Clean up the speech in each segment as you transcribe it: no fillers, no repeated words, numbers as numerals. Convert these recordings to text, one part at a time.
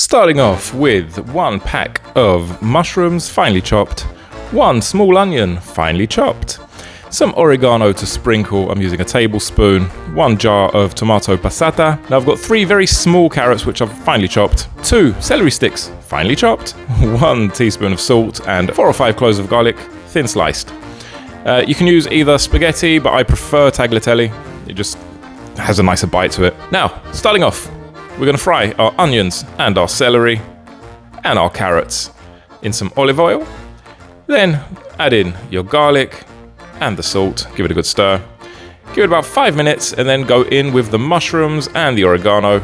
Starting off with 1 pack of mushrooms, finely chopped, 1 small onion, finely chopped, some oregano to sprinkle, I'm using a tablespoon, 1 jar of tomato passata. Now I've got 3 very small carrots which I've finely chopped, 2 celery sticks, finely chopped, 1 teaspoon of salt, and 4 or 5 cloves of garlic, thin sliced. You can use either spaghetti, but I prefer tagliatelle. It just has a nicer bite to it. Now, starting off, we're going to fry our onions and our celery and our carrots in some olive oil. Then add in your garlic and the salt. Give it a good stir. Give it about 5 minutes and then go in with the mushrooms and the oregano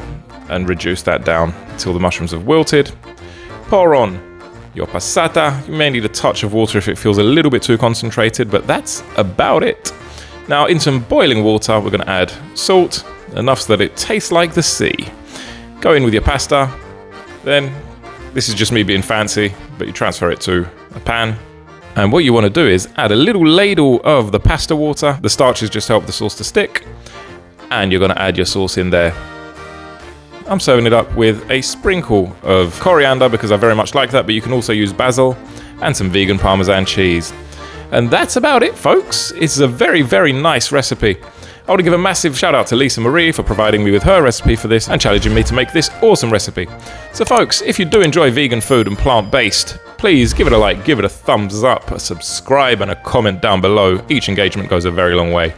and reduce that down until the mushrooms have wilted. Pour on your passata. You may need a touch of water if it feels a little bit too concentrated, but that's about it. Now in some boiling water, we're going to add salt, enough so that it tastes like the sea. Go in with your pasta, then this is just me being fancy, but you transfer it to a pan. And what you want to do is add a little ladle of the pasta water. The starches just help the sauce to stick. And you're going to add your sauce in there. I'm serving it up with a sprinkle of coriander because I very much like that, but you can also use basil and some vegan Parmesan cheese. And that's about it, folks. It's a very, very nice recipe. I want to give a massive shout out to Lisa Marie for providing me with her recipe for this and challenging me to make this awesome recipe. So folks, if you do enjoy vegan food and plant-based, please give it a like, give it a thumbs up, a subscribe and a comment down below. Each engagement goes a very long way.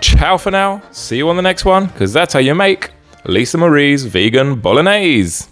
Ciao for now. See you on the next one, because that's how you make Lisa Marie's Vegan Bolognese.